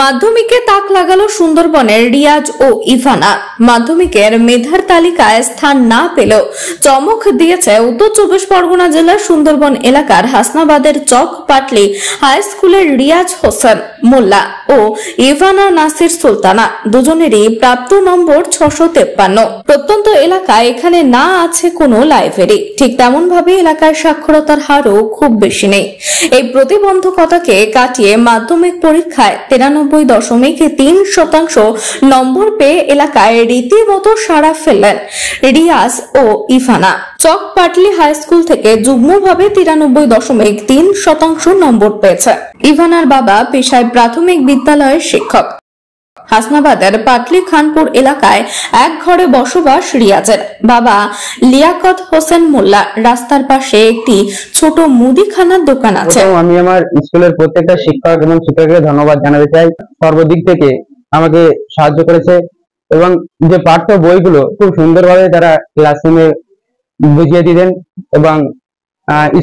মাধ্যমিকে তাক লাগালো সুন্দরবনের রিয়াজ ও ইভানা। মাধ্যমিকের মেধার তালিকায় স্থান না পেলেও চমক দিয়েছে উত্তর চব্বিশ পরগনা জেলার সুন্দরবন এলাকার হাসনাবাদের চক পাটলি হাই স্কুলের রিয়াজ হোসেন মোল্লা ও ইভানা নাসির সুলতানা। দুজনেরই প্রাপ্ত নম্বর 653। প্রত্যন্ত এলাকায় এখানে না আছে কোনো লাইব্রেরি, ঠিক তেমন ভাবে এলাকার সাক্ষরতার হারও খুব বেশি নেই। এই প্রতিবন্ধকতাকে কাটিয়ে মাধ্যমিক পরীক্ষায় 93.3% নম্বর পেয়ে এলাকায় রীতিমতো সাড়া ফেললেন রিয়াজ ও ইভানা। চক পাটলি হাই স্কুল থেকে যুগ্মভাবে 93.3% নম্বর পেয়েছে। ইভানার বাবা পেশায় প্রাথমিক বিদ্যালয়ের শিক্ষক। হাসনাবাদের পাটলি খানপুর এলাকায় এক ঘরে বসবাস রিয়াজের। বাবা লিয়াকত হোসেন মোল্লা রাস্তার পাশে একটি ছোট মুদিখানার দোকান আছে। আমি আমার স্কুলের প্রত্যেকটা শিক্ষক এবং শিক্ষককে ধন্যবাদ জানাতে চাই। সর্বদিক থেকে আমাকে সাহায্য করেছে এবং যে পাঠ্য বইগুলো খুব সুন্দরভাবে তারা ক্লাসরুমে বুঝিয়ে দিতেন এবং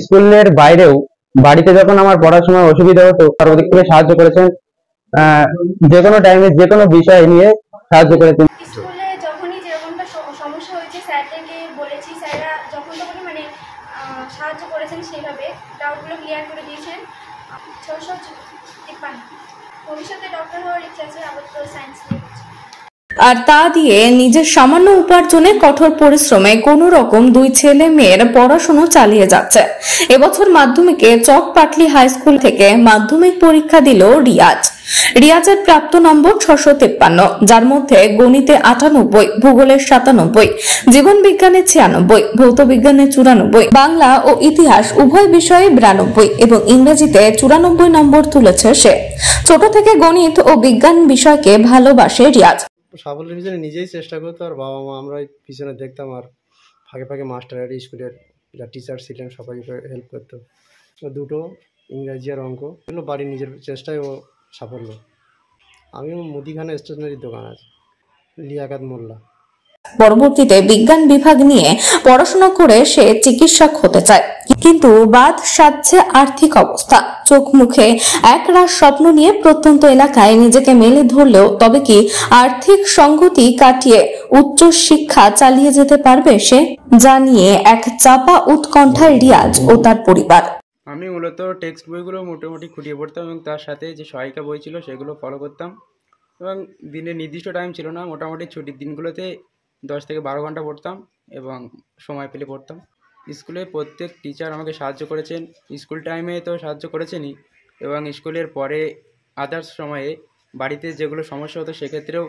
স্কুলের বাইরেও বাড়িতে যখন আমার পড়াশোনার অসুবিধা হতো সর্বদিক থেকে সাহায্য করেছেন। যে কোনো টাইমে যে কোনো বিষয় নিয়ে সাহায্য করেছেন। স্কুলে যখনই যেরকমটা সমস্যা হয়েছে স্যারদেরকে বলেছি, স্যাররা যখন তখনই সাহায্য করেছেন, সেইভাবে ডাউটগুলো ক্লিয়ার করে দিয়েছেন। 653। ভবিষ্যতে ডক্টর হওয়ার ইচ্ছা আছে, আপাতত সায়েন্স নিয়ে। আর তা দিয়ে নিজের সামান্য উপার্জনে কঠোর পরিশ্রমে কোন রকম দুই ছেলে মেয়ের পড়াশোনা চালিয়ে যাচ্ছে। এবছর মাধ্যমিকে চক পাটলি হাই স্কুল থেকে মাধ্যমিক পরীক্ষা দিল রিয়াজ। রিয়াজের প্রাপ্ত নম্বর 653, যার মধ্যে গণিতে 98, ভূগোলে 97, জীবন বিজ্ঞানে 96, ভৌত বিজ্ঞানে 94, বাংলা ও ইতিহাস উভয় বিষয়ে 92 এবং ইংরেজিতে 94 নম্বর তুলেছে সে। ছোট থেকে গণিত ও বিজ্ঞান বিষয়কে ভালোবাসে রিয়াজ। সাফল্যের পিছনে নিজেই চেষ্টা করতো, আর বাবা মা আমরা পিছনে দেখতাম, আর ফাঁকে ফাঁকে মাস্টার স্কুলের যা টিচার ছিলেন সবাই হেল্প করতো। দুটো ইংরাজি আর অঙ্ক এগুলো বাড়ির নিজের চেষ্টায় ও সাফল্য। আমিও মুদিখানা স্টেশনারির দোকান আছে, লিয়াকত মোল্লা। পরবর্তীতে বিজ্ঞান বিভাগ নিয়ে পড়াশোনা করে সে চিকিৎসক হতে চায়, কিন্তু বাদ সাধছে আর্থিক অবস্থা। চোখ মুখে একরাশ স্বপ্ন নিয়ে প্রত্যন্ত এলাকায় নিজেকে মেলে ধরলেও তবে কি আর্থিক সংগতি কাটিয়ে উচ্চ শিক্ষা চালিয়ে যেতে পারবে সে? জানিয়ে এক চাপা উৎকণ্ঠায় রিয়াজ ও তার পরিবার। আমি মূলত টেক্সট বইগুলো মোটামুটি খুঁটিয়ে পড়তাম এবং তার সাথে যে সহায়িকা বই ছিল সেগুলো ফলো করতাম। এবং দিনের নির্দিষ্ট টাইম ছিল না, মোটামুটি ছুটির দিনগুলোতে 10 থেকে 12 ঘন্টা পড়তাম এবং সময় পেলে পড়তাম। স্কুলে প্রত্যেক টিচার আমাকে সাহায্য করেছেন, স্কুল টাইমে তো সাহায্য করেছেনই এবং স্কুলের পরে আদার্স সময়ে বাড়িতে যেগুলো সমস্যা হতো সেক্ষেত্রেও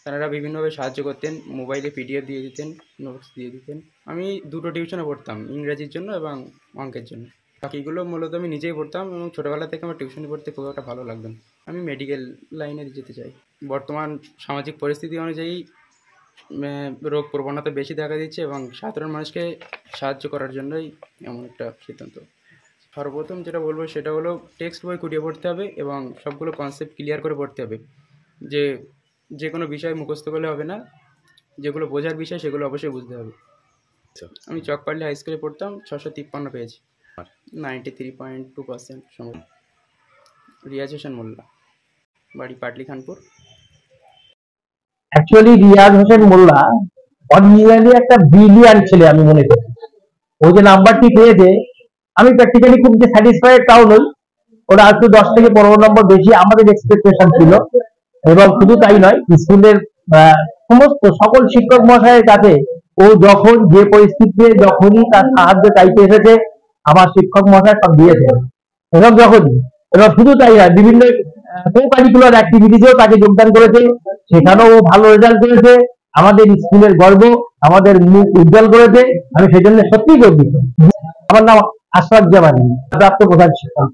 তারা বিভিন্নভাবে সাহায্য করতেন। মোবাইলে PDF দিয়ে দিতেন, নোটস দিয়ে দিতেন। আমি দুটো টিউশনে পড়তাম, ইংরাজির জন্য এবং অঙ্কের জন্য। বাকিগুলো মূলত আমি নিজেই পড়তাম এবং ছোটোবেলা থেকে আমার টিউশনি পড়তে খুব একটা ভালো লাগতো না। আমি মেডিকেল লাইনে যেতে চাই। বর্তমান সামাজিক পরিস্থিতি অনুযায়ী রোগ প্রবণতা বেশি দেখা দিচ্ছে এবং সাধারণ মানুষকে সাহায্য করার জন্যই এমন একটা সিদ্ধান্ত। সর্বপ্রথম যেটা বলবো সেটা হলো টেক্সট বই খুঁটিয়ে পড়তে হবে এবং সবগুলো কনসেপ্ট ক্লিয়ার করে পড়তে হবে। যে কোনো বিষয় মুখস্থ করলে হবে না, যেগুলো বোঝার বিষয় সেগুলো অবশ্যই বুঝতে হবে। আমি চক পাটলি হাই স্কুলে পড়তাম, 653 পেয়েছি, 93.2% সময়। রিয়াজ হোসেন মোল্লা, বাড়ি পাটলি খানপুর। অ্যাকচুয়ালি রিয়াজ হোসেন মোল্লা অরিজিনালি একটা ব্রিলিয়ান্ট ছেলে আমি মনে করি। ও যে নাম্বারটি পেয়েছে আমি প্র্যাকটিক্যালি খুব যে স্যাটিসফাইড তাও নই। ওরা আজকে 10 থেকে 15 নম্বর বেশি আমাদের এক্সপেকটেশন ছিল। এবং শুধু তাই নয়, স্কুলের সমস্ত সকল শিক্ষক মহাশয়ের কাছে ও যখন যে পরিস্থিতিতে যখনই তার সাহায্য চাইতে এসেছে আমার শিক্ষক মহাশয় সব দিয়েছেন। এবং শুধু তাই নয়, বিভিন্ন কো-কারিকুলার অ্যাক্টিভিটিতেও তাকে যোগদান করেছে, সেখানেও ভালো রেজাল্ট করেছে। আমাদের স্কুলের গর্ব, আমাদের মুখ উজ্জ্বল করেছে। আমি সেজন্য সত্যিই গর্বিত। আমার নাম আশরাফ জামানি, প্রাপ্ত প্রধান শিক্ষক,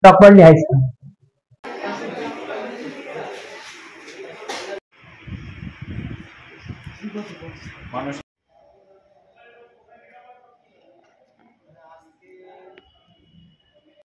চক পাটলি হাই স্কুল।